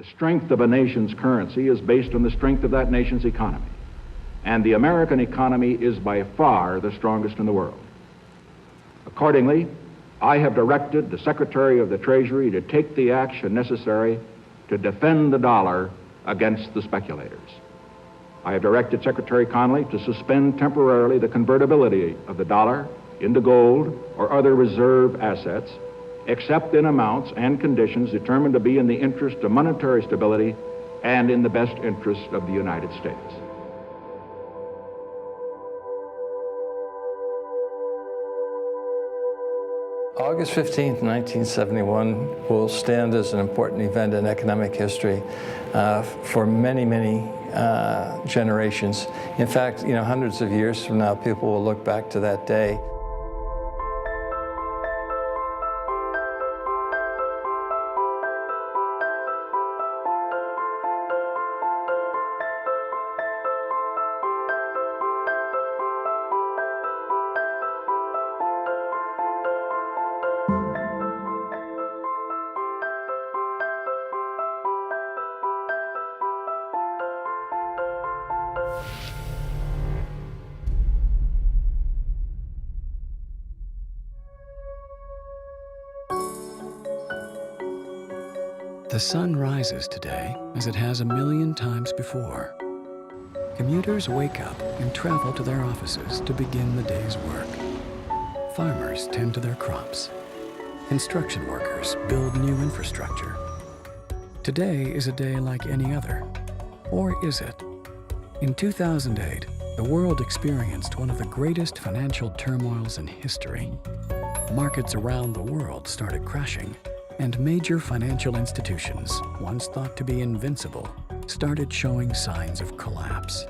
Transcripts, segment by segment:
The strength of a nation's currency is based on the strength of that nation's economy. And the American economy is by far the strongest in the world. Accordingly, I have directed the Secretary of the Treasury to take the action necessary to defend the dollar against the speculators. I have directed Secretary Connally to suspend temporarily the convertibility of the dollar into gold or other reserve assets, except in amounts and conditions determined to be in the interest of monetary stability and in the best interest of the United States. August 15th, 1971 will stand as an important event in economic history for many, many generations. In fact, hundreds of years from now, people will look back to that day. The sun rises today as it has a million times before. Commuters wake up and travel to their offices to begin the day's work. Farmers tend to their crops. Construction workers build new infrastructure. Today is a day like any other. Or is it? In 2008, the world experienced one of the greatest financial turmoils in history. Markets around the world started crashing, and major financial institutions, once thought to be invincible, started showing signs of collapse.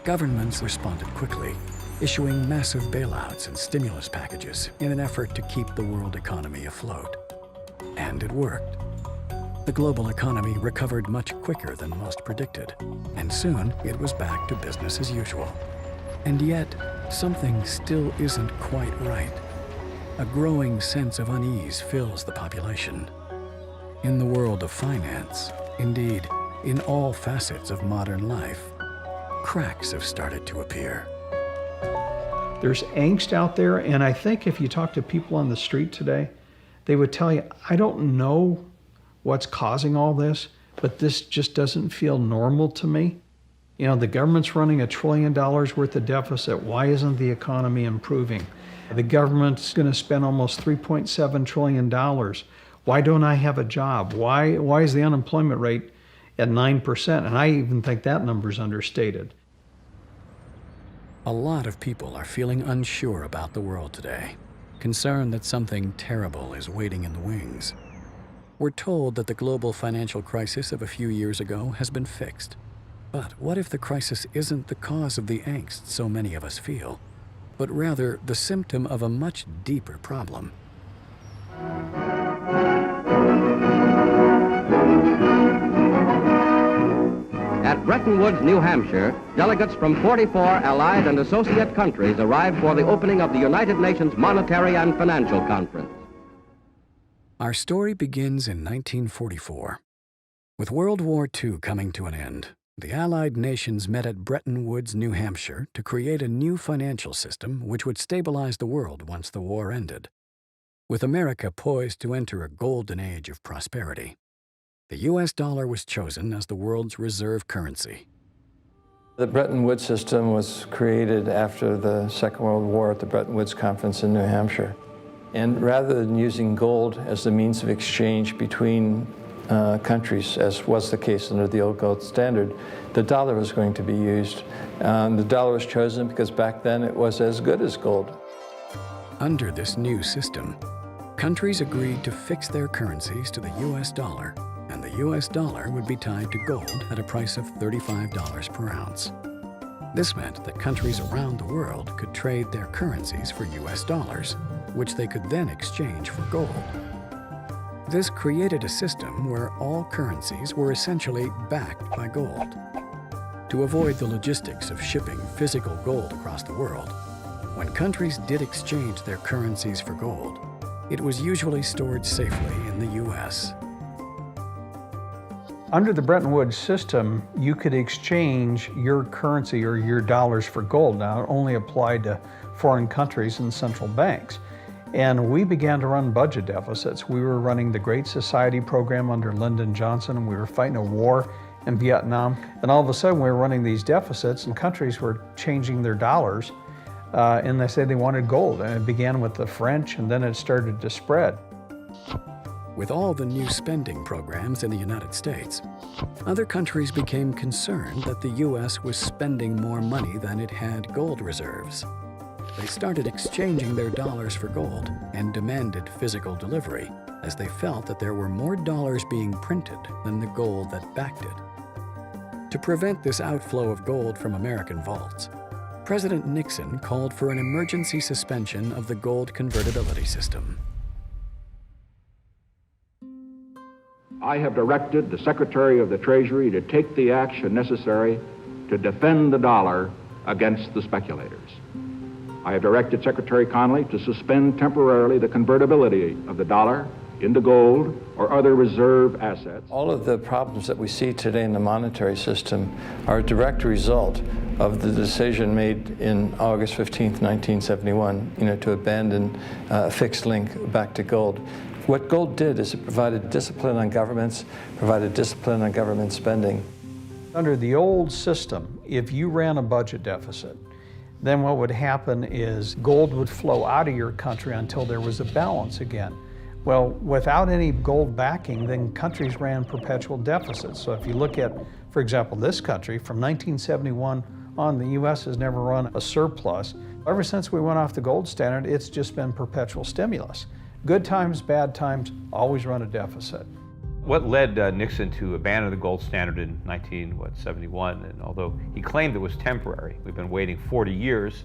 Governments responded quickly, issuing massive bailouts and stimulus packages in an effort to keep the world economy afloat. And it worked. The global economy recovered much quicker than most predicted, and soon it was back to business as usual. And yet, something still isn't quite right. A growing sense of unease fills the population. In the world of finance, indeed, in all facets of modern life, cracks have started to appear. There's angst out there, and I think if you talk to people on the street today, they would tell you, I don't know what's causing all this, but this just doesn't feel normal to me. The government's running $1 trillion worth of deficit. Why isn't the economy improving? The government's going to spend almost $3.7 trillion. Why don't I have a job? Why is the unemployment rate at 9%? And I even think that number's understated. A lot of people are feeling unsure about the world today, concerned that something terrible is waiting in the wings. We're told that the global financial crisis of a few years ago has been fixed. But what if the crisis isn't the cause of the angst so many of us feel, but rather the symptom of a much deeper problem? At Bretton Woods, New Hampshire, delegates from 44 allied and associate countries arrived for the opening of the United Nations Monetary and Financial Conference. Our story begins in 1944. With World War II coming to an end, the Allied nations met at Bretton Woods, New Hampshire, to create a new financial system which would stabilize the world once the war ended. With America poised to enter a golden age of prosperity, the U.S. dollar was chosen as the world's reserve currency. The Bretton Woods system was created after the Second World War at the Bretton Woods Conference in New Hampshire. And rather than using gold as the means of exchange between countries, as was the case under the old gold standard, the dollar was going to be used. The dollar was chosen because back then it was as good as gold. Under this new system, countries agreed to fix their currencies to the U.S. dollar, and the U.S. dollar would be tied to gold at a price of $35 per ounce. This meant that countries around the world could trade their currencies for U.S. dollars, which they could then exchange for gold. This created a system where all currencies were essentially backed by gold. To avoid the logistics of shipping physical gold across the world, when countries did exchange their currencies for gold, it was usually stored safely in the U.S. Under the Bretton Woods system, you could exchange your currency or your dollars for gold. Now, it only applied to foreign countries and central banks. And we began to run budget deficits. We were running the Great Society program under Lyndon Johnson, and we were fighting a war in Vietnam. And all of a sudden, we were running these deficits, and countries were changing their dollars, and they said they wanted gold. And it began with the French, and then it started to spread. With all the new spending programs in the United States, other countries became concerned that the U.S. was spending more money than it had gold reserves. They started exchanging their dollars for gold and demanded physical delivery, as they felt that there were more dollars being printed than the gold that backed it. To prevent this outflow of gold from American vaults, President Nixon called for an emergency suspension of the gold convertibility system. I have directed the Secretary of the Treasury to take the action necessary to defend the dollar against the speculators. I have directed Secretary Connally to suspend temporarily the convertibility of the dollar into gold or other reserve assets. All of the problems that we see today in the monetary system are a direct result of the decision made in August 15th, 1971, to abandon a fixed link back to gold. What gold did is it provided discipline on governments, provided discipline on government spending. Under the old system, if you ran a budget deficit, then what would happen is gold would flow out of your country until there was a balance again. Well, without any gold backing, then countries ran perpetual deficits. So if you look at, for example, this country, from 1971 on, the U.S. has never run a surplus. Ever since we went off the gold standard, it's just been perpetual stimulus. Good times, bad times, always run a deficit. What led Nixon to abandon the gold standard in 1971, and although he claimed it was temporary, we've been waiting 40 years,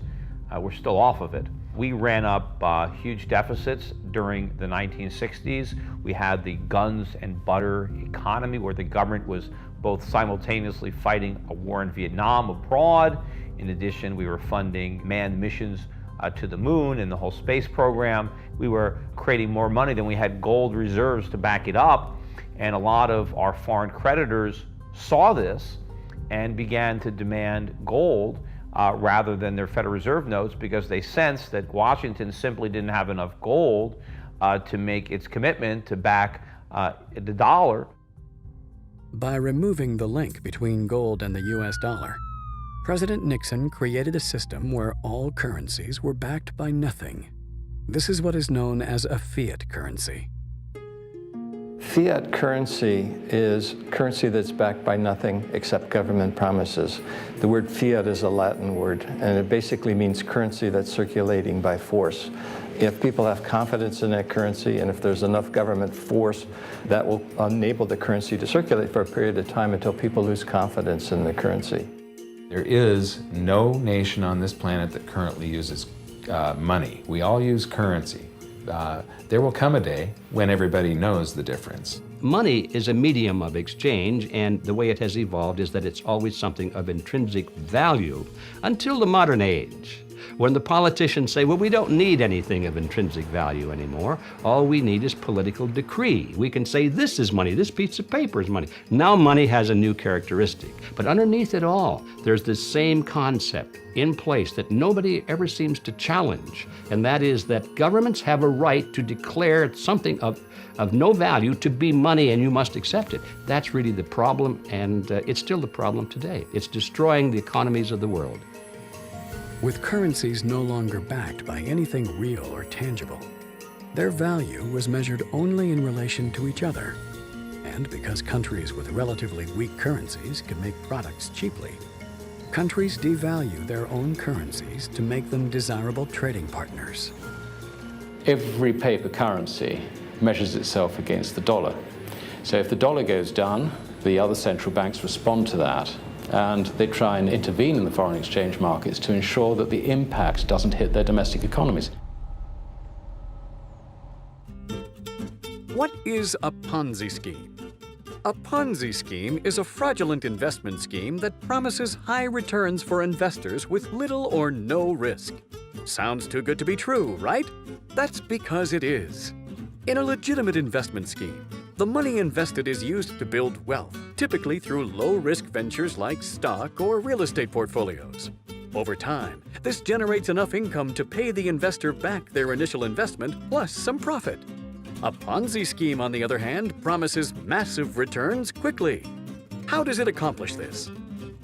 we're still off of it. We ran up huge deficits during the 1960s. We had the guns and butter economy where the government was both simultaneously fighting a war in Vietnam abroad. In addition, we were funding manned missions to the moon and the whole space program. We were creating more money than we had gold reserves to back it up. And a lot of our foreign creditors saw this and began to demand gold rather than their Federal Reserve notes, because they sensed that Washington simply didn't have enough gold to make its commitment to back the dollar. By removing the link between gold and the U.S. dollar, President Nixon created a system where all currencies were backed by nothing. This is what is known as a fiat currency. Fiat currency is currency that's backed by nothing except government promises. The word fiat is a Latin word, and it basically means currency that's circulating by force. If people have confidence in that currency, and if there's enough government force, that will enable the currency to circulate for a period of time until people lose confidence in the currency. There is no nation on this planet that currently uses money. We all use currency. There will come a day when everybody knows the difference. Money is a medium of exchange, and the way it has evolved is that it's always something of intrinsic value until the modern age, when the politicians say, well, we don't need anything of intrinsic value anymore. All we need is political decree. We can say this is money, this piece of paper is money. Now money has a new characteristic. But underneath it all, there's this same concept in place that nobody ever seems to challenge, and that is that governments have a right to declare something of no value to be money, and you must accept it. That's really the problem, and it's still the problem today. It's destroying the economies of the world. With currencies no longer backed by anything real or tangible, their value was measured only in relation to each other. And because countries with relatively weak currencies can make products cheaply, countries devalue their own currencies to make them desirable trading partners. Every paper currency measures itself against the dollar. So if the dollar goes down, the other central banks respond to that, and they try and intervene in the foreign exchange markets to ensure that the impact doesn't hit their domestic economies. What is a Ponzi scheme? A Ponzi scheme is a fraudulent investment scheme that promises high returns for investors with little or no risk. Sounds too good to be true, right? That's because it is. In a legitimate investment scheme, The money invested is used to build wealth, typically through low-risk ventures like stock or real estate portfolios. Over time, this generates enough income to pay the investor back their initial investment plus some profit. A Ponzi scheme, on the other hand, promises massive returns quickly. How does it accomplish this?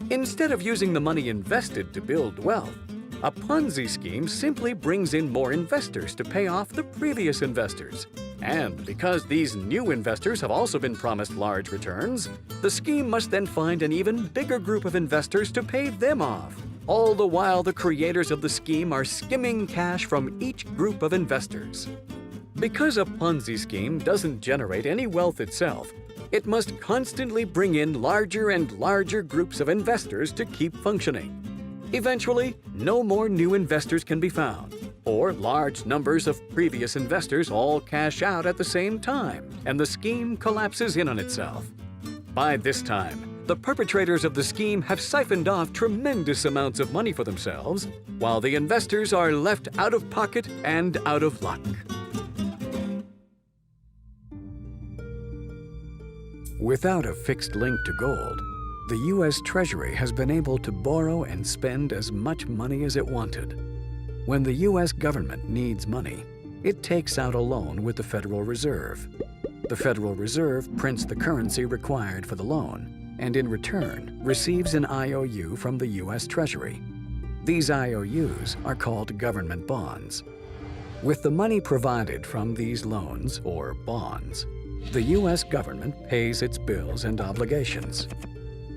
Instead of using the money invested to build wealth, a Ponzi scheme simply brings in more investors to pay off the previous investors. And because these new investors have also been promised large returns, the scheme must then find an even bigger group of investors to pay them off. All the while, the creators of the scheme are skimming cash from each group of investors. Because a Ponzi scheme doesn't generate any wealth itself, it must constantly bring in larger and larger groups of investors to keep functioning. Eventually, no more new investors can be found, or large numbers of previous investors all cash out at the same time, and the scheme collapses in on itself. By this time, the perpetrators of the scheme have siphoned off tremendous amounts of money for themselves, while the investors are left out of pocket and out of luck. Without a fixed link to gold, the U.S. Treasury has been able to borrow and spend as much money as it wanted. When the U.S. government needs money, it takes out a loan with the Federal Reserve. The Federal Reserve prints the currency required for the loan, and in return receives an IOU from the U.S. Treasury. These IOUs are called government bonds. With the money provided from these loans, or bonds, the U.S. government pays its bills and obligations.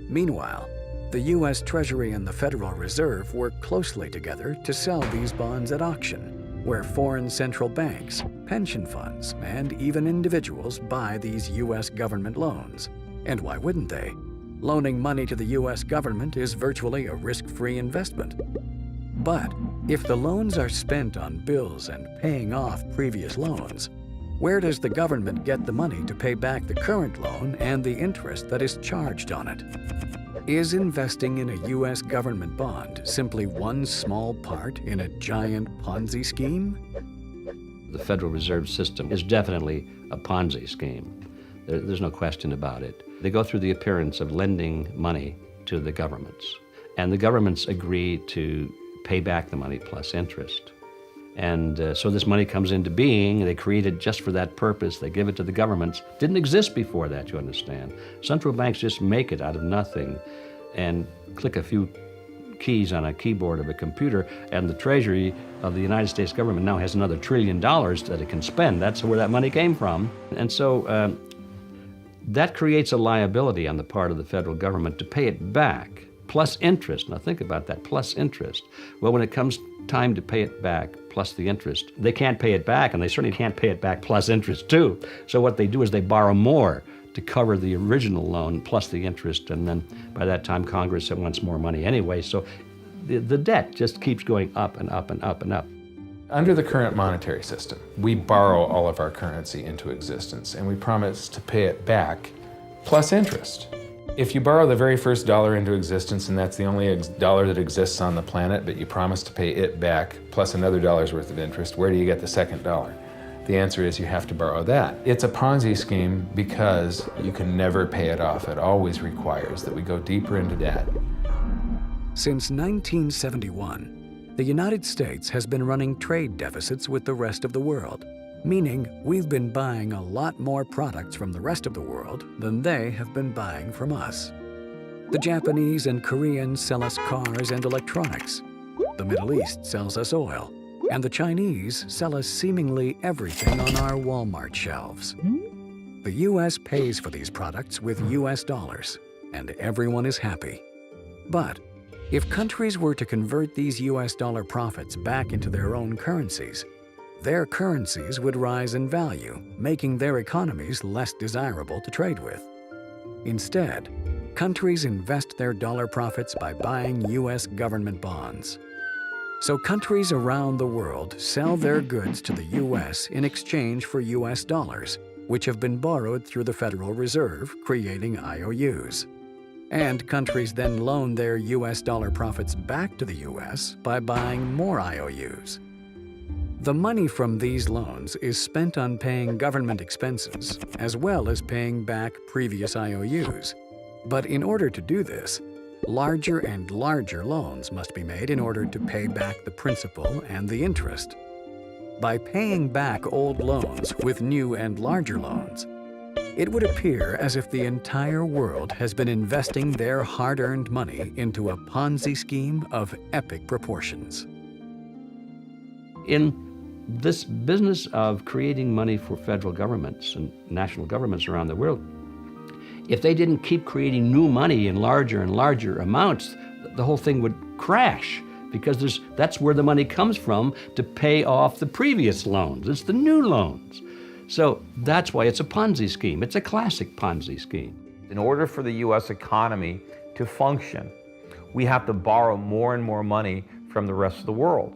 Meanwhile, the U.S. Treasury and the Federal Reserve work closely together to sell these bonds at auction, where foreign central banks, pension funds, and even individuals buy these U.S. government loans. And why wouldn't they? Loaning money to the U.S. government is virtually a risk-free investment. But if the loans are spent on bills and paying off previous loans, where does the government get the money to pay back the current loan and the interest that is charged on it? Is investing in a U.S. government bond simply one small part in a giant Ponzi scheme? The Federal Reserve System is definitely a Ponzi scheme. There's no question about it. They go through the appearance of lending money to the governments, and the governments agree to pay back the money plus interest. And so this money comes into being. They create it just for that purpose. They give it to the governments. Didn't exist before that, you understand. Central banks just make it out of nothing and click a few keys on a keyboard of a computer, and the Treasury of the United States government now has another $1 trillion that it can spend. That's where that money came from. And so that creates a liability on the part of the federal government to pay it back, plus interest. Now think about that, plus interest. Well, when it comes time to pay it back, plus the interest, they can't pay it back, and they certainly can't pay it back plus interest too. So what they do is they borrow more to cover the original loan plus the interest, and then by that time Congress wants more money anyway. So the debt just keeps going up and up and up and up. Under the current monetary system, we borrow all of our currency into existence, and we promise to pay it back plus interest. If you borrow the very first dollar into existence, and that's the only dollar that exists on the planet, but you promise to pay it back plus another dollar's worth of interest, where do you get the second dollar? The answer is you have to borrow that. It's a Ponzi scheme because you can never pay it off. It always requires that we go deeper into debt. Since 1971, the United States has been running trade deficits with the rest of the world, meaning we've been buying a lot more products from the rest of the world than they have been buying from us. The Japanese and Koreans sell us cars and electronics. The Middle East sells us oil. And the Chinese sell us seemingly everything on our Walmart shelves. The U.S. pays for these products with U.S. dollars, and everyone is happy. But if countries were to convert these U.S. dollar profits back into their own currencies would rise in value, making their economies less desirable to trade with. Instead, countries invest their dollar profits by buying U.S. government bonds. So countries around the world sell their goods to the U.S. in exchange for U.S. dollars, which have been borrowed through the Federal Reserve, creating IOUs. And countries then loan their U.S. dollar profits back to the U.S. by buying more IOUs. The money from these loans is spent on paying government expenses, as well as paying back previous IOUs. But in order to do this, larger and larger loans must be made in order to pay back the principal and the interest. By paying back old loans with new and larger loans, it would appear as if the entire world has been investing their hard-earned money into a Ponzi scheme of epic proportions. In this business of creating money for federal governments and national governments around the world, if they didn't keep creating new money in larger and larger amounts, the whole thing would crash, because that's where the money comes from to pay off the previous loans. It's the new loans. So that's why it's a Ponzi scheme. It's a classic Ponzi scheme. In order for the U.S. economy to function, we have to borrow more and more money from the rest of the world.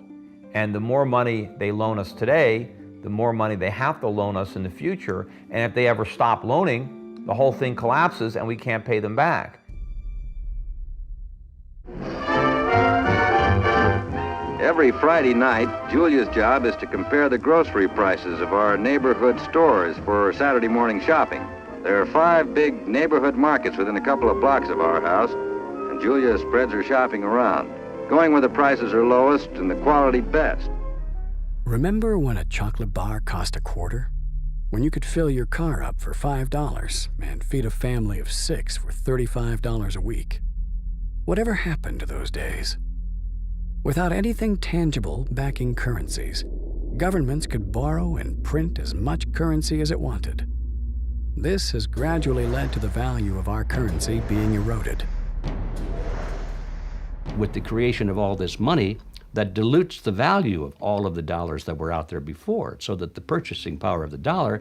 And the more money they loan us today, the more money they have to loan us in the future. And if they ever stop loaning, the whole thing collapses and we can't pay them back. Every Friday night, Julia's job is to compare the grocery prices of our neighborhood stores for Saturday morning shopping. There are 5 big neighborhood markets within a couple of blocks of our house, and Julia spreads her shopping around, going where the prices are lowest and the quality best. Remember when a chocolate bar cost $0.25? When you could fill your car up for $5 and feed a family of 6 for $35 a week? Whatever happened to those days? Without anything tangible backing currencies, governments could borrow and print as much currency as it wanted. This has gradually led to the value of our currency being eroded. With the creation of all this money, that dilutes the value of all of the dollars that were out there before, so that the purchasing power of the dollar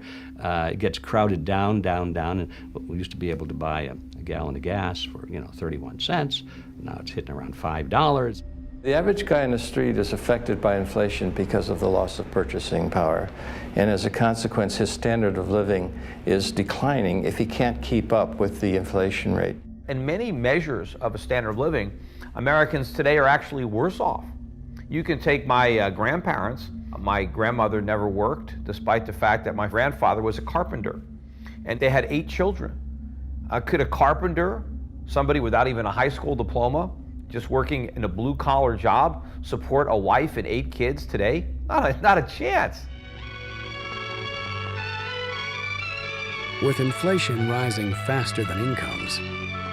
gets crowded down, and we used to be able to buy a gallon of gas for 31 cents. Now it's hitting around $5. The average guy in the street is affected by inflation because of the loss of purchasing power. And as a consequence, his standard of living is declining if he can't keep up with the inflation rate. In many measures of a standard of living, Americans today are actually worse off. You can take my grandparents. My grandmother never worked, despite the fact that my grandfather was a carpenter. And they had 8 children. Could a carpenter, somebody without even a high school diploma, just working in a blue-collar job, support a wife and 8 kids today? Not a chance. With inflation rising faster than incomes,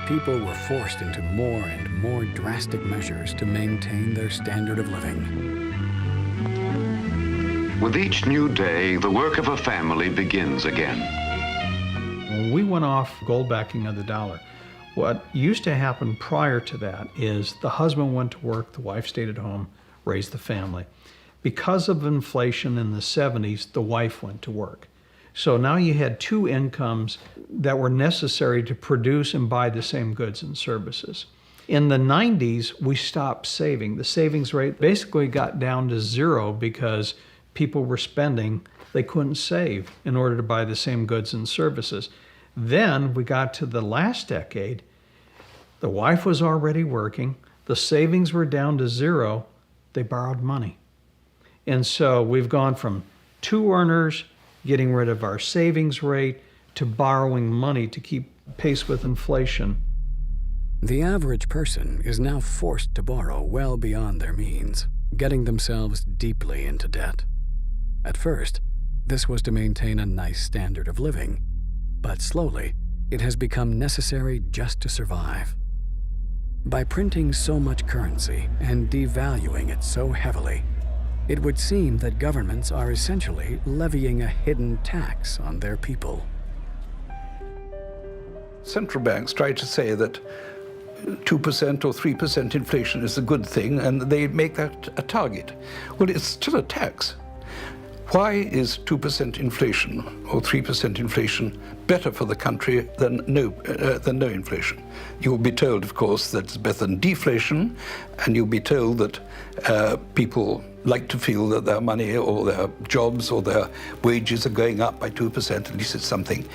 people were forced into more and more drastic measures to maintain their standard of living. With each new day, the work of a family begins again. When we went off gold backing of the dollar, what used to happen prior to that is the husband went to work, the wife stayed at home, raised the family. Because of inflation in the 70s, the wife went to work. So now you had 2 incomes that were necessary to produce and buy the same goods and services. In the 90s, we stopped saving. The savings rate basically got down to 0 because people were spending. They couldn't save in order to buy the same goods and services. Then we got to the last decade. The wife was already working. The savings were down to 0. They borrowed money. And so we've gone from 2 earners getting rid of our savings rate to borrowing money to keep pace with inflation. The average person is now forced to borrow well beyond their means, getting themselves deeply into debt. At first, this was to maintain a nice standard of living, but slowly, it has become necessary just to survive. By printing so much currency and devaluing it so heavily, it would seem that governments are essentially levying a hidden tax on their people. Central banks try to say that 2% or 3% inflation is a good thing, and they make that a target. Well, it's still a tax. Why is 2% inflation or 3% inflation better for the country than no inflation? You'll be told, of course, that it's better than deflation, and you'll be told that people like to feel that their money or their jobs or their wages are going up by 2%, at least it's something.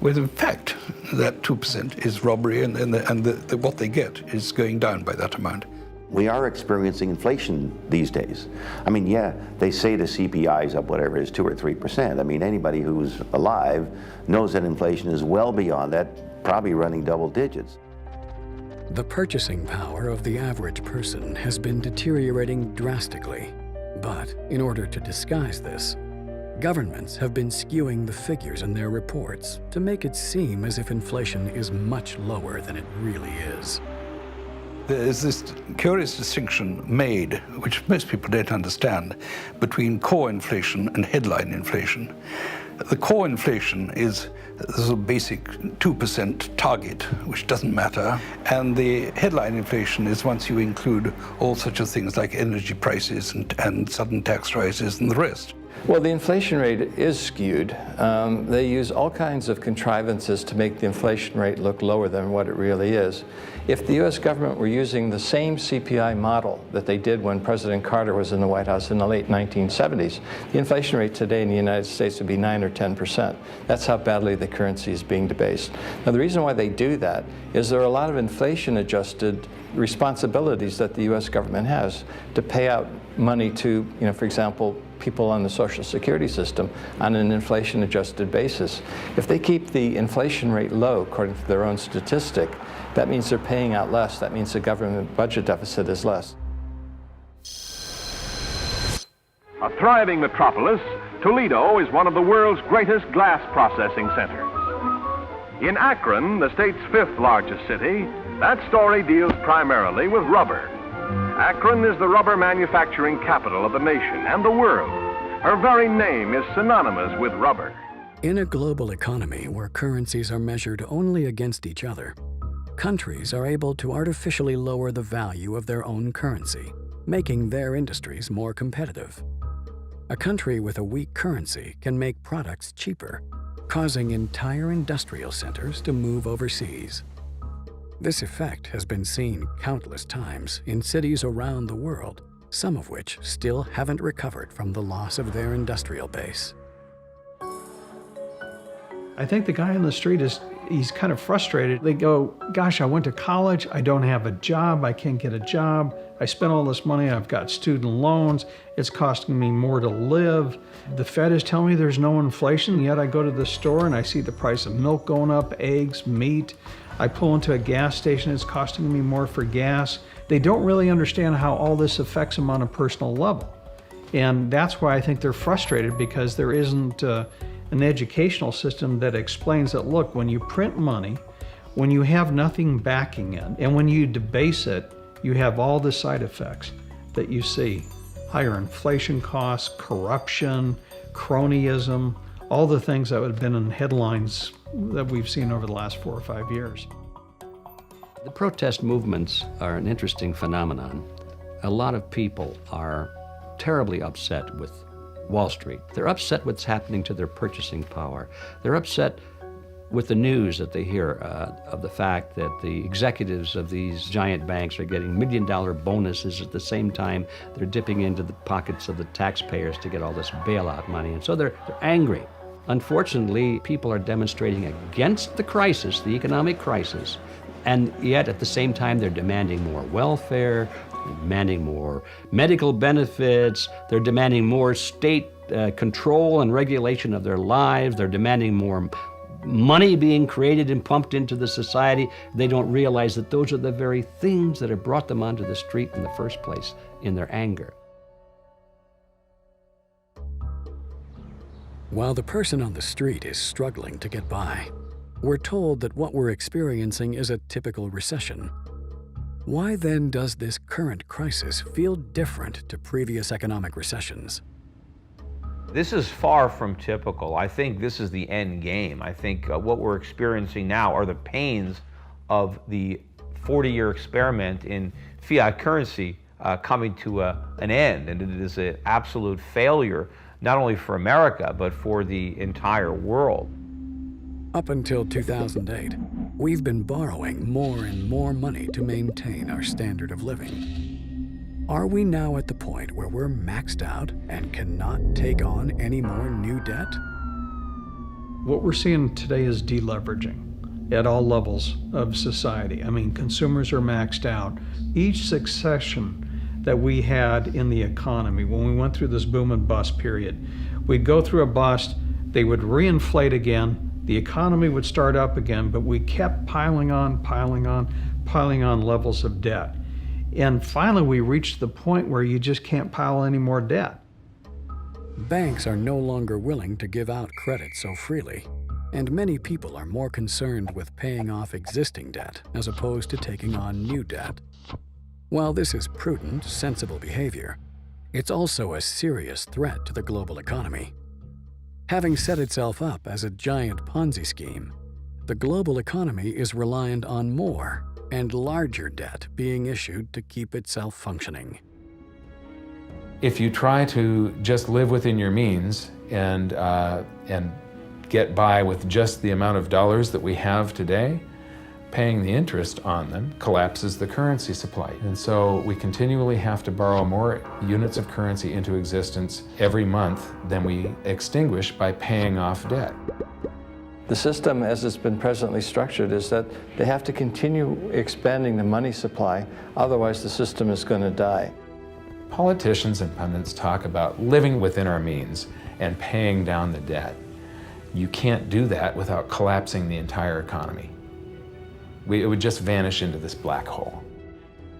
Well, in fact, that 2% is robbery, and what they get is going down by that amount. We are experiencing inflation these days. I mean, yeah, they say the CPI is up whatever it is, 2 or 3%. I mean, anybody who's alive knows that inflation is well beyond that, probably running double digits. The purchasing power of the average person has been deteriorating drastically. But in order to disguise this, governments have been skewing the figures in their reports to make it seem as if inflation is much lower than it really is. There is this curious distinction made, which most people don't understand, between core inflation and headline inflation. The core inflation is the basic 2% target, which doesn't matter. And the headline inflation is once you include all such of things like energy prices and sudden tax rises and the rest. Well, the inflation rate is skewed. They use all kinds of contrivances to make the inflation rate look lower than what it really is. If the U.S. government were using the same CPI model that they did when President Carter was in the White House in the late 1970s, the inflation rate today in the United States would be 9 or 10%. That's how badly the currency is being debased. Now, the reason why they do that is there are a lot of inflation-adjusted responsibilities that the U.S. government has to pay out money to, for example, people on the Social Security system on an inflation-adjusted basis. If they keep the inflation rate low, according to their own statistic, that means they're paying out less. That means the government budget deficit is less. A thriving metropolis, Toledo is one of the world's greatest glass processing centers. In Akron, the state's 5th largest city, that story deals primarily with rubber. Akron is the rubber manufacturing capital of the nation and the world. Her very name is synonymous with rubber. In a global economy where currencies are measured only against each other, countries are able to artificially lower the value of their own currency, making their industries more competitive. A country with a weak currency can make products cheaper, causing entire industrial centers to move overseas. This effect has been seen countless times in cities around the world, some of which still haven't recovered from the loss of their industrial base. I think the guy on the street he's kind of frustrated. They go, gosh, I went to college, I don't have a job, I can't get a job, I spent all this money, I've got student loans, it's costing me more to live. The Fed is telling me there's no inflation, yet I go to the store and I see the price of milk going up, eggs, meat. I pull into a gas station, it's costing me more for gas. They don't really understand how all this affects them on a personal level. And that's why I think they're frustrated, because there isn't an educational system that explains that, look, when you print money, when you have nothing backing it, and when you debase it, you have all the side effects that you see. Higher inflation costs, corruption, cronyism, all the things that have been in headlines that we've seen over the last 4 or 5 years. The protest movements are an interesting phenomenon. A lot of people are terribly upset with Wall Street. They're upset what's happening to their purchasing power. They're upset with the news that they hear of the fact that the executives of these giant banks are getting $1 million bonuses at the same time they're dipping into the pockets of the taxpayers to get all this bailout money. And so they're angry. Unfortunately, people are demonstrating against the crisis, the economic crisis, and yet at the same time they're demanding more welfare, they're demanding more medical benefits, they're demanding more state control and regulation of their lives, they're demanding more money being created and pumped into the society. They don't realize that those are the very things that have brought them onto the street in the first place in their anger. While the person on the street is struggling to get by, we're told that what we're experiencing is a typical recession. Why then does this current crisis feel different to previous economic recessions? This is far from typical. I think this is the end game. I think what we're experiencing now are the pains of the 40-year experiment in fiat currency coming to an end, and it is an absolute failure, not only for America, but for the entire world. Up until 2008, we've been borrowing more and more money to maintain our standard of living. Are we now at the point where we're maxed out and cannot take on any more new debt? What we're seeing today is deleveraging. at all levels of society. I mean, consumers are maxed out. Each succession that we had in the economy, when we went through this boom and bust period, we'd go through a bust, they would reinflate again, the economy would start up again, but we kept piling on levels of debt. And finally, we reached the point where you just can't pile any more debt. Banks are no longer willing to give out credit so freely, and many people are more concerned with paying off existing debt as opposed to taking on new debt. While this is prudent, sensible behavior, it's also a serious threat to the global economy. Having set itself up as a giant Ponzi scheme, the global economy is reliant on more and larger debt being issued to keep itself functioning. If you try to just live within your means and get by with just the amount of dollars that we have today, paying the interest on them collapses the currency supply. And so we continually have to borrow more units of currency into existence every month than we extinguish by paying off debt. The system as it's been presently structured is that they have to continue expanding the money supply, otherwise the system is going to die. Politicians and pundits talk about living within our means and paying down the debt. You can't do that without collapsing the entire economy. It would just vanish into this black hole.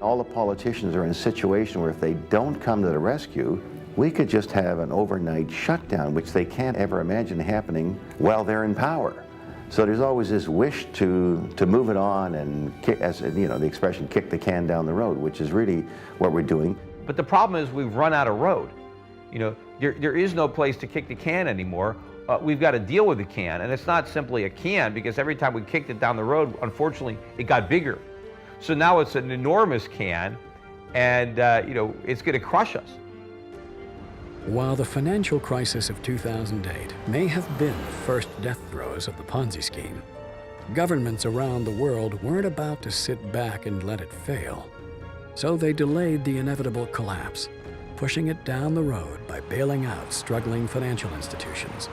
All the politicians are in a situation where if they don't come to the rescue, we could just have an overnight shutdown, which they can't ever imagine happening while they're in power. So there's always this wish to move it on and, kick, as you know, the expression, kick the can down the road, which is really what we're doing. But the problem is we've run out of road. You know, there is no place to kick the can anymore. We've got to deal with the can, and it's not simply a can, because every time we kicked it down the road, unfortunately, it got bigger. So now it's an enormous can, and you know, it's going to crush us. While the financial crisis of 2008 may have been the first death throes of the Ponzi scheme, governments around the world weren't about to sit back and let it fail. So they delayed the inevitable collapse, pushing it down the road by bailing out struggling financial institutions,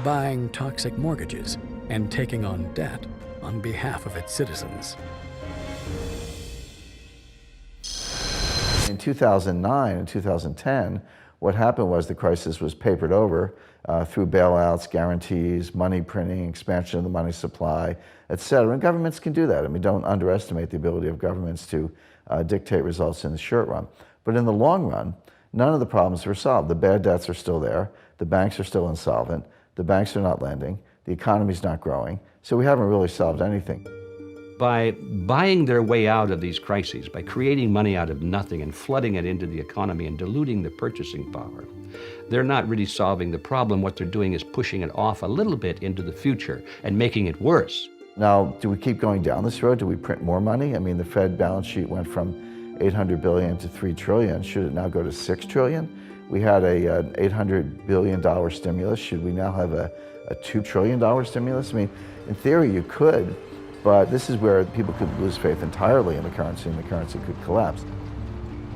buying toxic mortgages, and taking on debt on behalf of its citizens. In 2009 and 2010, what happened was the crisis was papered over through bailouts, guarantees, money printing, expansion of the money supply, et cetera. And governments can do that. I mean, don't underestimate the ability of governments to dictate results in the short run. But in the long run, none of the problems were solved. The bad debts are still there. The banks are still insolvent. The banks are not lending. The economy's not growing. So we haven't really solved anything. By buying their way out of these crises, by creating money out of nothing and flooding it into the economy and diluting the purchasing power, they're not really solving the problem. What they're doing is pushing it off a little bit into the future and making it worse. Now, do we keep going down this road? Do we print more money? I mean, the Fed balance sheet went from $800 billion to $3 trillion. Should it now go to $6 trillion? We had an $800 billion stimulus. Should we now have a $2 trillion stimulus? I mean, in theory, you could, but this is where people could lose faith entirely in the currency, and the currency could collapse.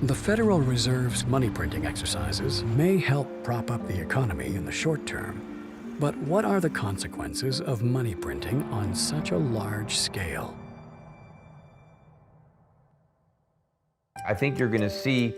The Federal Reserve's money printing exercises may help prop up the economy in the short term, but what are the consequences of money printing on such a large scale? I think you're going to see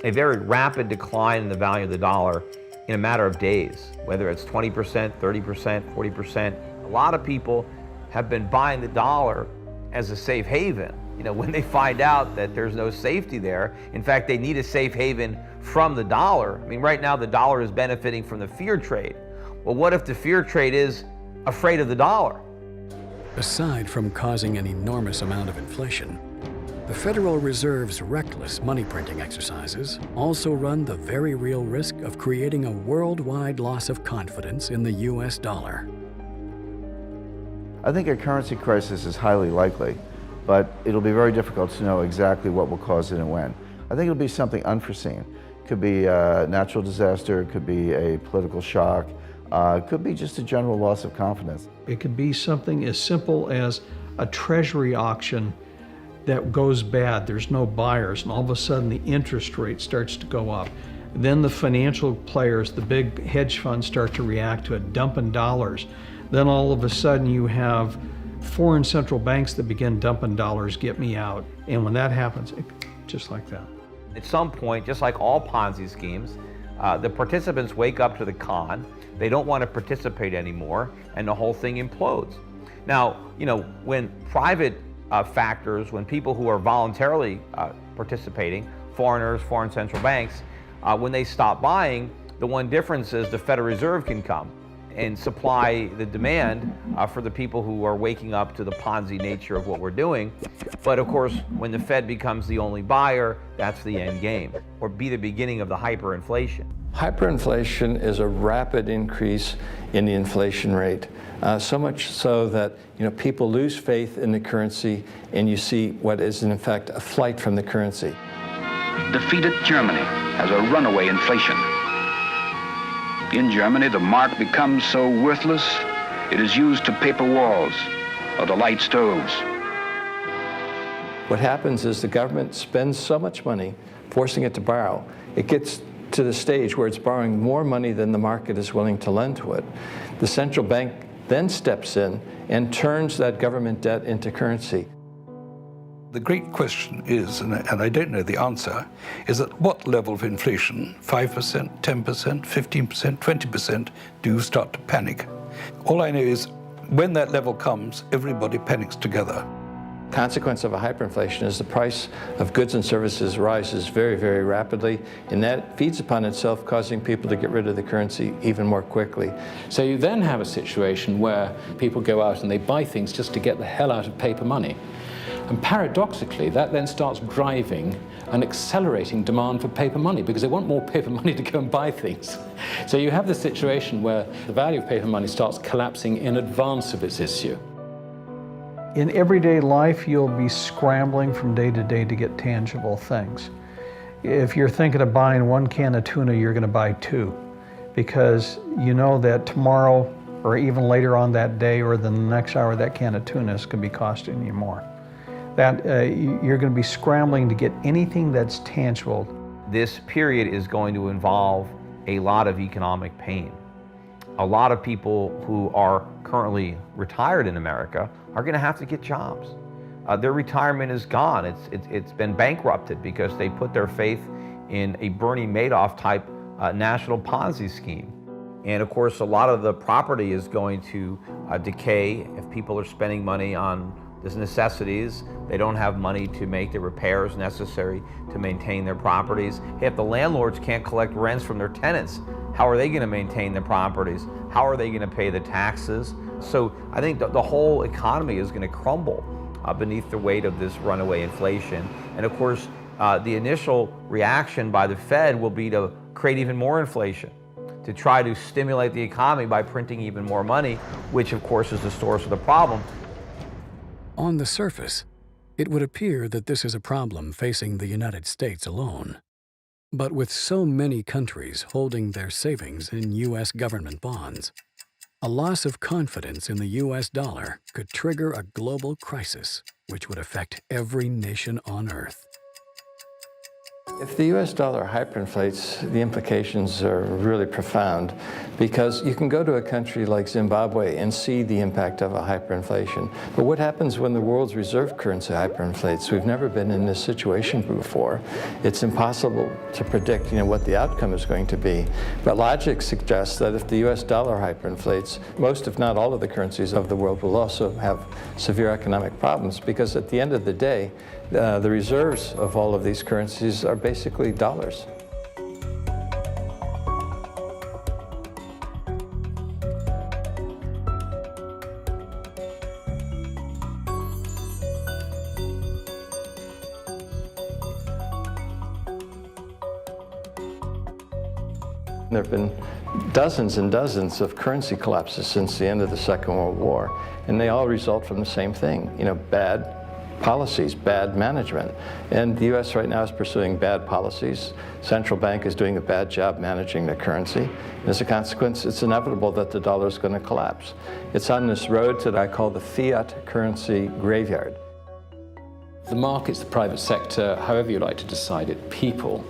a very rapid decline in the value of the dollar in a matter of days, whether it's 20%, 30%, 40%. A lot of people have been buying the dollar as a safe haven. You know, when they find out that there's no safety there, in fact, they need a safe haven from the dollar. I mean, right now the dollar is benefiting from the fear trade. Well, what if the fear trade is afraid of the dollar? Aside from causing an enormous amount of inflation, the Federal Reserve's reckless money printing exercises also run the very real risk of creating a worldwide loss of confidence in the US dollar. I think a currency crisis is highly likely, but it'll be very difficult to know exactly what will cause it and when. I think it'll be something unforeseen. It could be a natural disaster, it could be a political shock, it could be just a general loss of confidence. It could be something as simple as a treasury auction that goes bad, there's no buyers, and all of a sudden the interest rate starts to go up. Then the financial players, the big hedge funds, start to react to it, dumping dollars. Then all of a sudden you have foreign central banks that begin dumping dollars get me out. And when that happens, just like that. At some point, just like all Ponzi schemes, the participants wake up to the con, they don't want to participate anymore, and the whole thing implodes. Now, when private factors, when people who are voluntarily participating, foreigners, foreign central banks, when they stop buying, the one difference is the Federal Reserve can come and supply the demand for the people who are waking up to the Ponzi nature of what we're doing. But of course, when the Fed becomes the only buyer, that's the end game, or be the beginning of the hyperinflation. Hyperinflation is a rapid increase in the inflation rate, so much so that people lose faith in the currency, and you see what is in effect a flight from the currency. Defeated Germany has a runaway inflation. In Germany, the mark becomes so worthless, it is used to paper walls or to light stoves. What happens is the government spends so much money forcing it to borrow, it gets to the stage where it's borrowing more money than the market is willing to lend to it. The central bank then steps in and turns that government debt into currency. The great question is, and I don't know the answer, is at what level of inflation, 5%, 10%, 15%, 20%, do you start to panic? All I know is when that level comes, everybody panics together. Consequence of a hyperinflation is the price of goods and services rises very, very rapidly, and that feeds upon itself, causing people to get rid of the currency even more quickly. So you then have a situation where people go out and they buy things just to get the hell out of paper money. And paradoxically, that then starts driving and accelerating demand for paper money because they want more paper money to go and buy things. So you have this situation where the value of paper money starts collapsing in advance of its issue. In everyday life, you'll be scrambling from day to day to get tangible things. If you're thinking of buying 1 can of tuna, you're going to buy 2 because you know that tomorrow or even later on that day or the next hour, that can of tuna is going to be costing you more. That you're going to be scrambling to get anything that's tangible. This period is going to involve a lot of economic pain. A lot of people who are currently retired in America are going to have to get jobs. Their retirement is gone. It's been bankrupted because they put their faith in a Bernie Madoff type national Ponzi scheme. And of course, a lot of the property is going to decay if people are spending money on these necessities. They don't have money to make the repairs necessary to maintain their properties. If the landlords can't collect rents from their tenants, how are they going to maintain the properties? How are they going to pay the taxes? So I think the whole economy is going to crumble beneath the weight of this runaway inflation. And of course, the initial reaction by the Fed will be to create even more inflation, to try to stimulate the economy by printing even more money, which of course is the source of the problem. On the surface, it would appear that this is a problem facing the United States alone. But with so many countries holding their savings in U.S. government bonds, a loss of confidence in the U.S. dollar could trigger a global crisis which would affect every nation on Earth. If the US dollar hyperinflates, the implications are really profound because you can go to a country like Zimbabwe and see the impact of a hyperinflation. But what happens when the world's reserve currency hyperinflates? We've never been in this situation before. It's impossible to predict, what the outcome is going to be. But logic suggests that if the US dollar hyperinflates, most if not all of the currencies of the world will also have severe economic problems because at the end of the day, the reserves of all of these currencies are basically dollars. There have been dozens and dozens of currency collapses since the end of the Second World War, and they all result from the same thing, bad policies, bad management. And the U.S. right now is pursuing bad policies. Central bank is doing a bad job managing the currency. And as a consequence, it's inevitable that the dollar is going to collapse. It's on this road that I call the fiat currency graveyard. The markets, the private sector, however you like to decide it, people,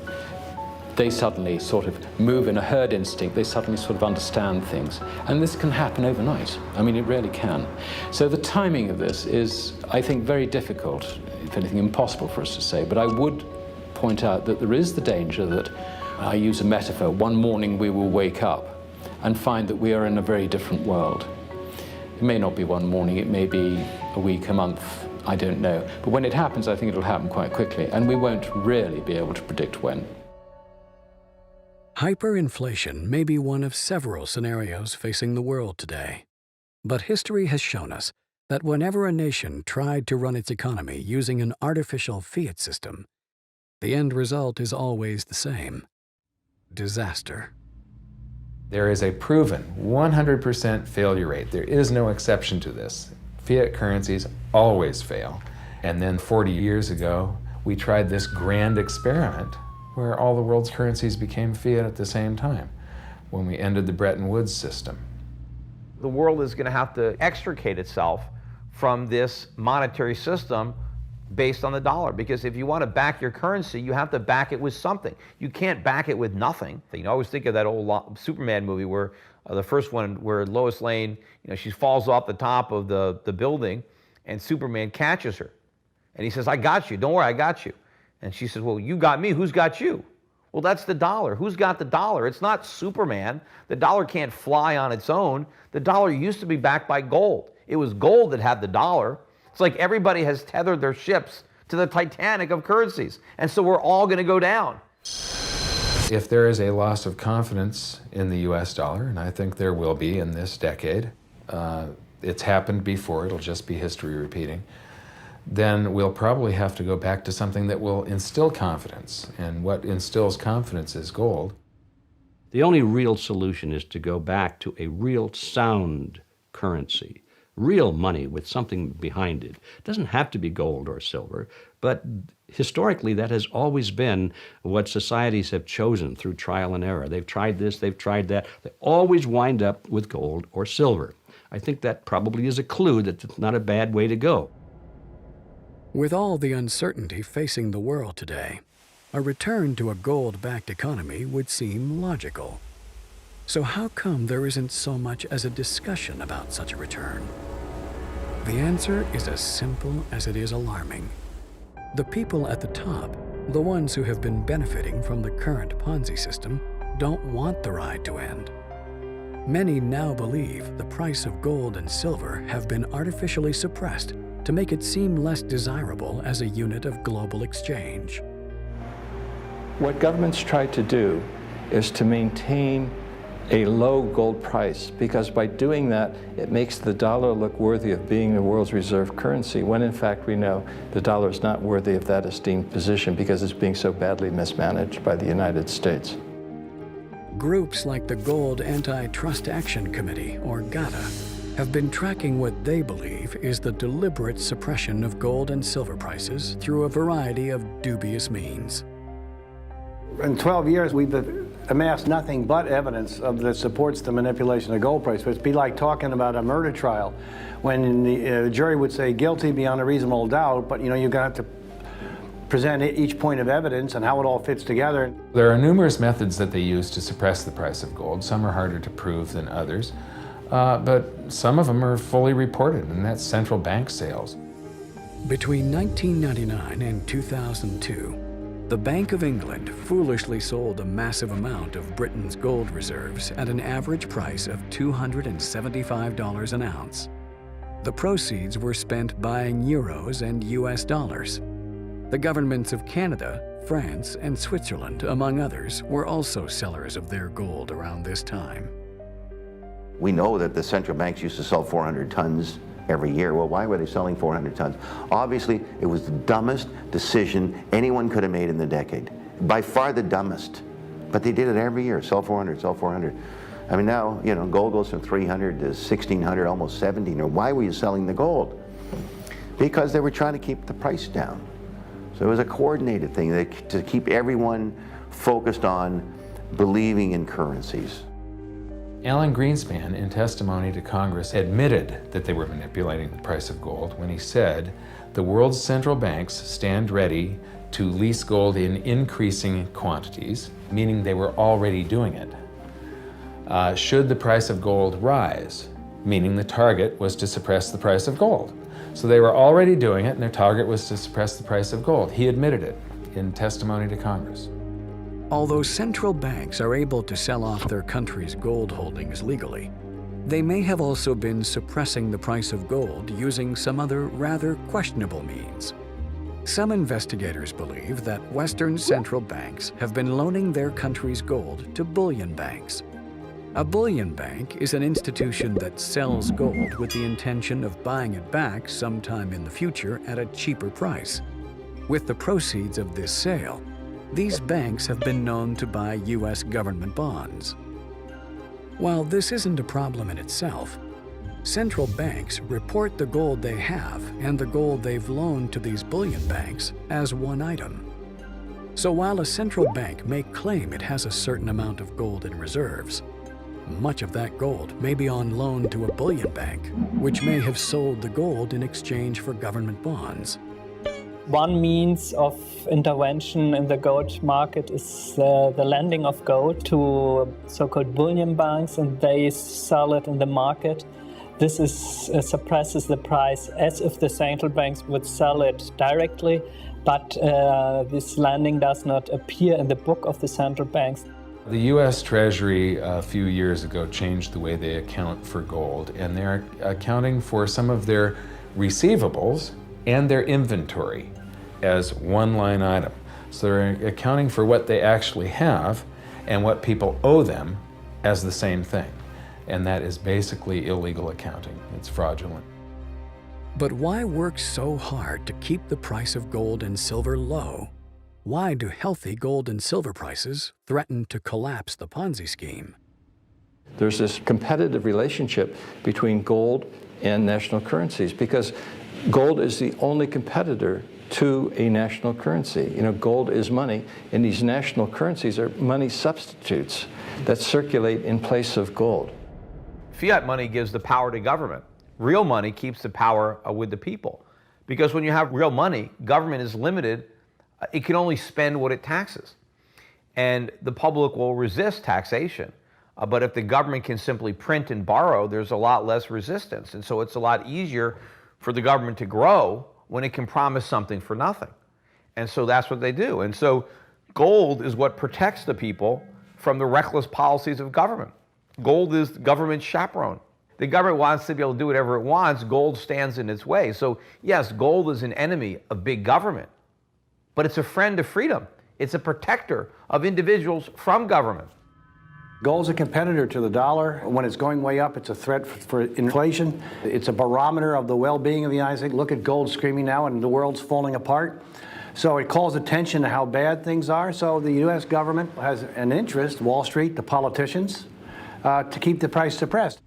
they suddenly sort of move in a herd instinct, they suddenly sort of understand things. And this can happen overnight. I mean, it really can. So the timing of this is, I think, very difficult, if anything, impossible for us to say. But I would point out that there is the danger that, I use a metaphor, one morning we will wake up and find that we are in a very different world. It may not be one morning, it may be a week, a month, I don't know. But when it happens, I think it'll happen quite quickly, and we won't really be able to predict when. Hyperinflation may be one of several scenarios facing the world today. But history has shown us that whenever a nation tried to run its economy using an artificial fiat system, the end result is always the same: disaster. There is a proven 100% failure rate. There is no exception to this. Fiat currencies always fail. And then 40 years ago, we tried this grand experiment where all the world's currencies became fiat at the same time, when we ended the Bretton Woods system. The world is going to have to extricate itself from this monetary system based on the dollar, because if you want to back your currency, you have to back it with something. You can't back it with nothing. You know, I always think of that old Superman movie where the first one where Lois Lane, you know, she falls off the top of the building and Superman catches her. And he says, "I got you, don't worry, I got you." And she says, "Well, you got me, who's got you?" Well, that's the dollar. Who's got the dollar? It's not Superman. The dollar can't fly on its own. The dollar used to be backed by gold. It was gold that had the dollar. It's like everybody has tethered their ships to the Titanic of currencies. And so we're all going to go down. If there is a loss of confidence in the US dollar, and I think there will be in this decade, it's happened before, it'll just be history repeating, then we'll probably have to go back to something that will instill confidence. And what instills confidence is gold. The only real solution is to go back to a real sound currency. Real money with something behind it. It doesn't have to be gold or silver, but historically that has always been what societies have chosen through trial and error. They've tried this, they've tried that. They always wind up with gold or silver. I think that probably is a clue that it's not a bad way to go. With all the uncertainty facing the world today, a return to a gold-backed economy would seem logical. So how come there isn't so much as a discussion about such a return? The answer is as simple as it is alarming. The people at the top, the ones who have been benefiting from the current Ponzi system, don't want the ride to end. Many now believe the price of gold and silver have been artificially suppressed to make it seem less desirable as a unit of global exchange. What governments try to do is to maintain a low gold price, because by doing that, it makes the dollar look worthy of being the world's reserve currency, when in fact we know the dollar is not worthy of that esteemed position because it's being so badly mismanaged by the United States. Groups like the Gold Anti-Trust Action Committee, or GATA, have been tracking what they believe is the deliberate suppression of gold and silver prices through a variety of dubious means. In 12 years, we've amassed nothing but evidence that supports the manipulation of the gold price. But it'd be like talking about a murder trial when the jury would say guilty beyond a reasonable doubt, but you know, you're going to have to present each point of evidence and how it all fits together. There are numerous methods that they use to suppress the price of gold. Some are harder to prove than others, but some of them are fully reported, and that's central bank sales. Between 1999 and 2002, the Bank of England foolishly sold a massive amount of Britain's gold reserves at an average price of $275 an ounce. The proceeds were spent buying euros and US dollars. The governments of Canada, France, and Switzerland, among others, were also sellers of their gold around this time. We know that the central banks used to sell 400 tons every year. Well, why were they selling 400 tons? Obviously, it was the dumbest decision anyone could have made in the decade. By far the dumbest. But they did it every year, sell 400, sell 400. I mean, now, you know, gold goes from 300 to 1,600, almost 1,700. Why were you selling the gold? Because they were trying to keep the price down. So it was a coordinated thing to keep everyone focused on believing in currencies. Alan Greenspan, in testimony to Congress, admitted that they were manipulating the price of gold when he said, "The world's central banks stand ready to lease gold in increasing quantities, meaning they were already doing it. Should the price of gold rise, meaning the target was to suppress the price of gold. So they were already doing it, and their target was to suppress the price of gold. He admitted it in testimony to Congress. Although central banks are able to sell off their country's gold holdings legally, they may have also been suppressing the price of gold using some other rather questionable means. Some investigators believe that Western central banks have been loaning their country's gold to bullion banks. A bullion bank is an institution that sells gold with the intention of buying it back sometime in the future at a cheaper price. With the proceeds of this sale, these banks have been known to buy U.S. government bonds. While this isn't a problem in itself, central banks report the gold they have and the gold they've loaned to these bullion banks as one item. So while a central bank may claim it has a certain amount of gold in reserves, much of that gold may be on loan to a bullion bank, which may have sold the gold in exchange for government bonds. One means of intervention in the gold market is the lending of gold to so-called bullion banks, and they sell it in the market. This suppresses the price as if the central banks would sell it directly, but this lending does not appear in the book of the central banks. The U.S. Treasury a few years ago changed the way they account for gold, and they're accounting for some of their receivables and their inventory as one line item. So they're accounting for what they actually have and what people owe them as the same thing. And that is basically illegal accounting. It's fraudulent. But why work so hard to keep the price of gold and silver low? Why do healthy gold and silver prices threaten to collapse the Ponzi scheme? There's this competitive relationship between gold and national currencies because gold is the only competitor to a national currency. You know, gold is money, and these national currencies are money substitutes that circulate in place of gold. Fiat money gives the power to government. Real money keeps the power with the people. Because when you have real money, government is limited. It can only spend what it taxes. And the public will resist taxation. But if the government can simply print and borrow, there's a lot less resistance. And so it's a lot easier for the government to grow when it can promise something for nothing. And so that's what they do. And so gold is what protects the people from the reckless policies of government. Gold is government chaperone. The government wants to be able to do whatever it wants. Gold stands in its way. So yes, gold is an enemy of big government, but it's a friend of freedom. It's a protector of individuals from government. Gold's a competitor to the dollar. When it's going way up, it's a threat for inflation. It's a barometer of the well-being of the United States. Look at gold screaming now and the world's falling apart. So it calls attention to how bad things are. So the U.S. government has an interest, Wall Street, the politicians, to keep the price suppressed.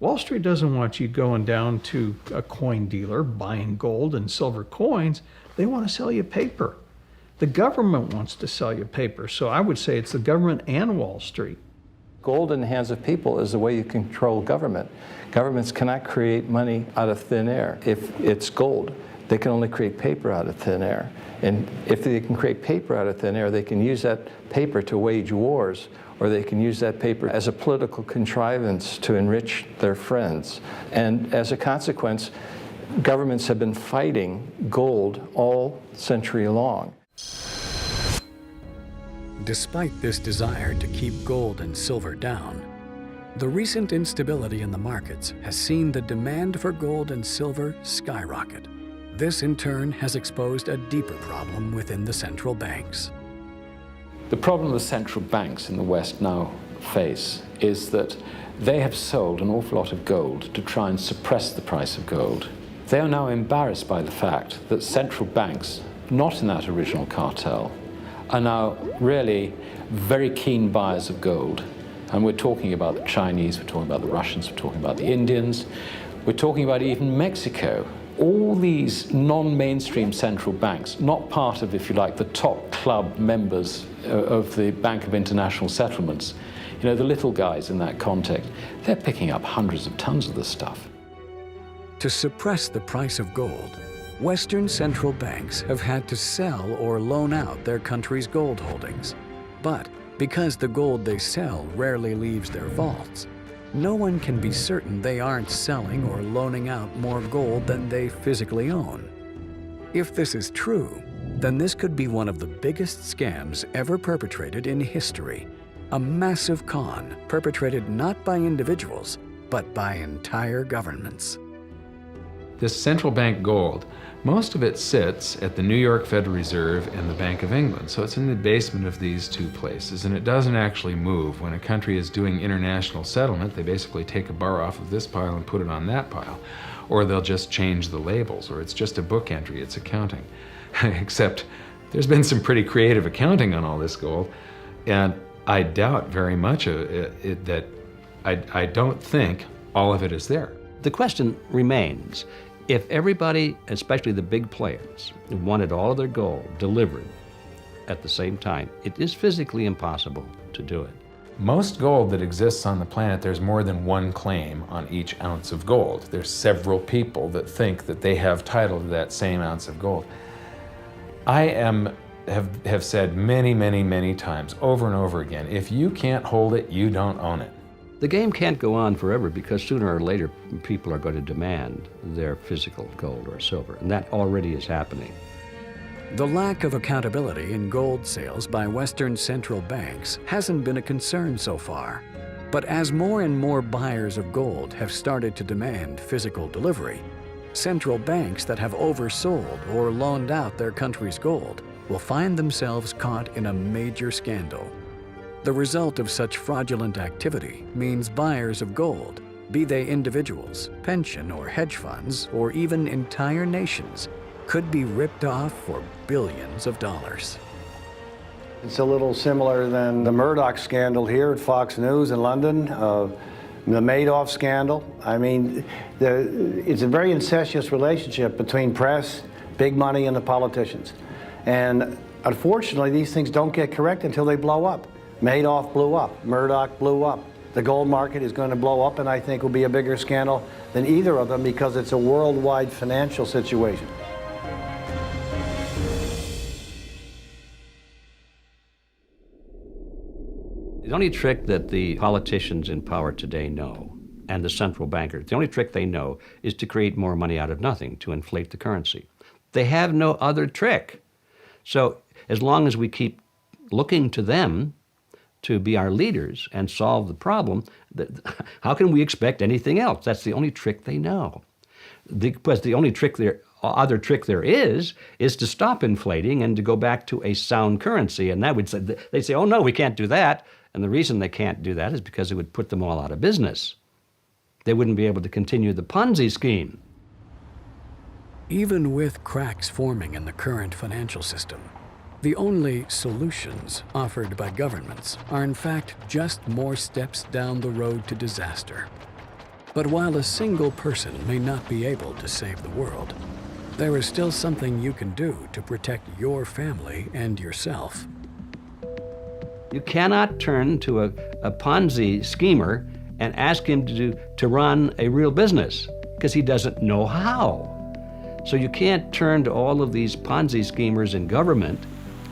Wall Street doesn't want you going down to a coin dealer buying gold and silver coins. They want to sell you paper. The government wants to sell you paper. So I would say it's the government and Wall Street. Gold in the hands of people is the way you control government. Governments cannot create money out of thin air. If it's gold, they can only create paper out of thin air. And if they can create paper out of thin air, they can use that paper to wage wars, or they can use that paper as a political contrivance to enrich their friends. And as a consequence, governments have been fighting gold all century long. Despite this desire to keep gold and silver down, the recent instability in the markets has seen the demand for gold and silver skyrocket. This, in turn, has exposed a deeper problem within the central banks. The problem the central banks in the West now face is that they have sold an awful lot of gold to try and suppress the price of gold. They are now embarrassed by the fact that central banks, not in that original cartel, are now really very keen buyers of gold. And we're talking about the Chinese, we're talking about the Russians, we're talking about the Indians, we're talking about even Mexico. All these non-mainstream central banks, not part of, if you like, the top club members of the Bank of International Settlements, you know, the little guys in that context, they're picking up hundreds of tons of this stuff. To suppress the price of gold, Western central banks have had to sell or loan out their country's gold holdings. But because the gold they sell rarely leaves their vaults, no one can be certain they aren't selling or loaning out more gold than they physically own. If this is true, then this could be one of the biggest scams ever perpetrated in history. A massive con perpetrated not by individuals, but by entire governments. This central bank gold, most of it sits at the New York Federal Reserve and the Bank of England. So it's in the basement of these two places, and it doesn't actually move. When a country is doing international settlement, they basically take a bar off of this pile and put it on that pile. Or they'll just change the labels, or it's just a book entry, it's accounting. Except there's been some pretty creative accounting on all this gold, and I doubt very much that I don't think all of it is there. The question remains, if everybody, especially the big players, wanted all of their gold delivered at the same time, it is physically impossible to do it. Most gold that exists on the planet, there's more than one claim on each ounce of gold. There's several people that think that they have title to that same ounce of gold. I have said many times, over and over again, if you can't hold it, you don't own it. The game can't go on forever because sooner or later people are going to demand their physical gold or silver, and that already is happening. The lack of accountability in gold sales by Western central banks hasn't been a concern so far. But as more and more buyers of gold have started to demand physical delivery, central banks that have oversold or loaned out their country's gold will find themselves caught in a major scandal. The result of such fraudulent activity means buyers of gold, be they individuals, pension or hedge funds, or even entire nations, could be ripped off for billions of dollars. It's a little similar than the Murdoch scandal here at Fox News in London, the Madoff scandal. I mean, it's a very incestuous relationship between press, big money, and the politicians. And unfortunately, these things don't get correct until they blow up. Madoff blew up, Murdoch blew up. The gold market is going to blow up, and I think will be a bigger scandal than either of them because it's a worldwide financial situation. The only trick that the politicians in power today know, and the central bankers, the only trick they know is to create more money out of nothing, to inflate the currency. They have no other trick. So as long as we keep looking to them to be our leaders and solve the problem, how can we expect anything else? That's the only trick they know. Because the only other trick there is to stop inflating and to go back to a sound currency. And that would say, they say, oh no, we can't do that. And the reason they can't do that is because it would put them all out of business. They wouldn't be able to continue the Ponzi scheme. Even with cracks forming in the current financial system, the only solutions offered by governments are in fact just more steps down the road to disaster. But while a single person may not be able to save the world, there is still something you can do to protect your family and yourself. You cannot turn to a Ponzi schemer and ask him to run a real business because he doesn't know how. So you can't turn to all of these Ponzi schemers in government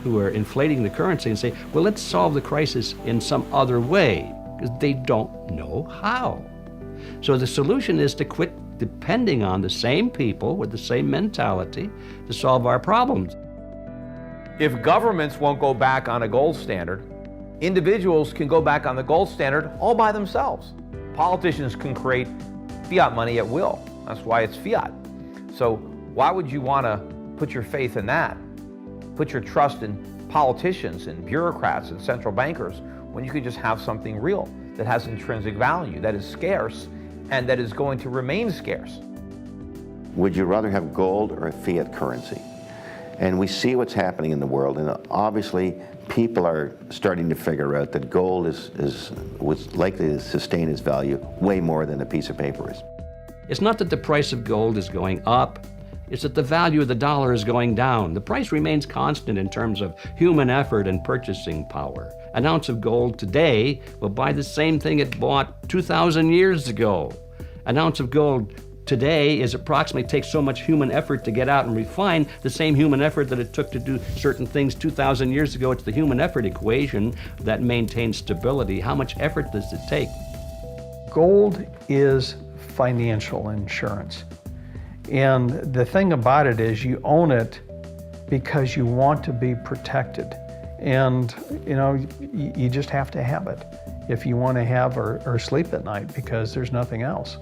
who are inflating the currency and say, well, let's solve the crisis in some other way, because they don't know how. So the solution is to quit depending on the same people with the same mentality to solve our problems. If governments won't go back on a gold standard, individuals can go back on the gold standard all by themselves. Politicians can create fiat money at will. That's why it's fiat. So why would you want to put your faith in that? Put your trust in politicians and bureaucrats and central bankers when you could just have something real that has intrinsic value, that is scarce, and that is going to remain scarce. Would you rather have gold or a fiat currency? And we see what's happening in the world, and obviously people are starting to figure out that gold was likely to sustain its value way more than a piece of paper is. It's not that the price of gold is going up, it's that the value of the dollar is going down. The price remains constant in terms of human effort and purchasing power. An ounce of gold today will buy the same thing it bought 2,000 years ago. An ounce of gold today is approximately takes so much human effort to get out and refine the same human effort that it took to do certain things 2,000 years ago. It's the human effort equation that maintains stability. How much effort does it take? Gold is financial insurance. And the thing about it is you own it because you want to be protected. And you just have to have it if you want to have or sleep at night, because there's nothing else.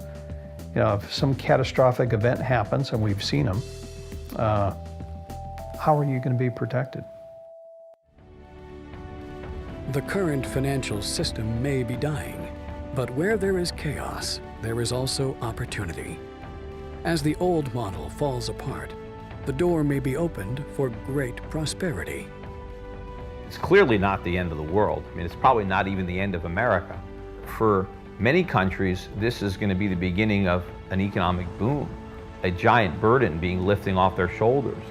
If some catastrophic event happens, and we've seen them, how are you going to be protected? The current financial system may be dying, but where there is chaos, there is also opportunity. As the old model falls apart, the door may be opened for great prosperity. It's clearly not the end of the world. I mean, it's probably not even the end of America. For many countries, this is going to be the beginning of an economic boom, a giant burden being lifting off their shoulders,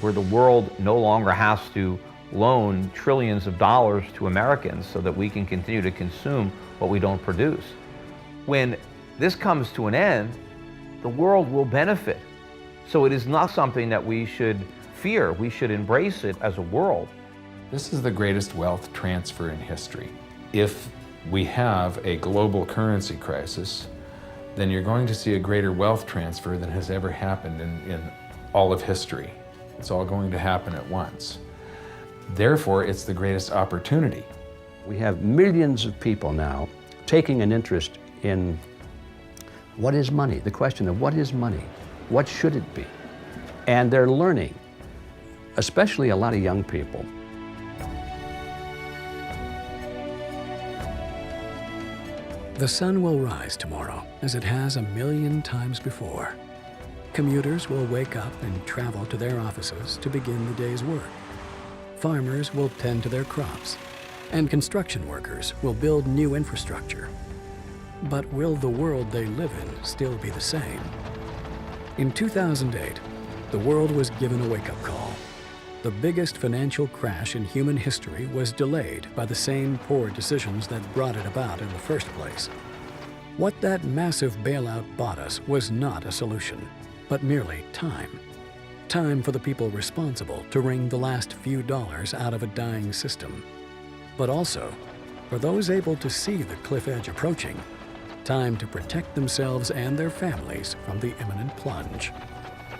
where the world no longer has to loan trillions of dollars to Americans so that we can continue to consume what we don't produce. When this comes to an end, the world will benefit. So it is not something that we should fear. We should embrace it as a world. This is the greatest wealth transfer in history. If we have a global currency crisis, then you're going to see a greater wealth transfer than has ever happened in all of history. It's all going to happen at once. Therefore, it's the greatest opportunity. We have millions of people now taking an interest in what is money, the question of what is money, what should it be? And they're learning, especially a lot of young people. The sun will rise tomorrow, as it has a million times before. Commuters will wake up and travel to their offices to begin the day's work. Farmers will tend to their crops, and construction workers will build new infrastructure. But will the world they live in still be the same? In 2008, the world was given a wake-up call. The biggest financial crash in human history was delayed by the same poor decisions that brought it about in the first place. What that massive bailout bought us was not a solution, but merely time. Time for the people responsible to wring the last few dollars out of a dying system. But also, for those able to see the cliff edge approaching, time to protect themselves and their families from the imminent plunge.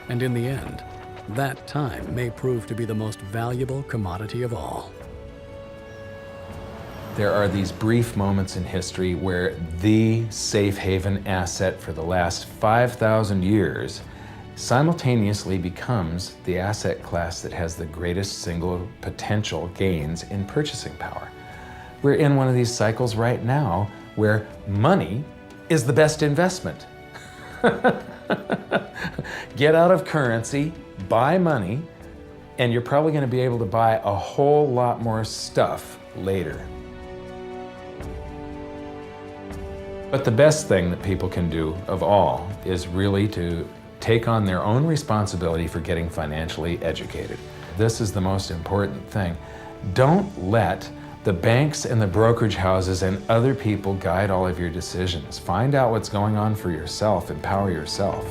And in the end, that time may prove to be the most valuable commodity of all. There are these brief moments in history where the safe haven asset for the last 5,000 years simultaneously becomes the asset class that has the greatest single potential gains in purchasing power. We're in one of these cycles right now where money is the best investment. Get out of currency, buy money, and you're probably going to be able to buy a whole lot more stuff later. But the best thing that people can do of all is really to take on their own responsibility for getting financially educated. This is the most important thing. Don't let the banks and the brokerage houses and other people guide all of your decisions. Find out what's going on for yourself. Empower yourself.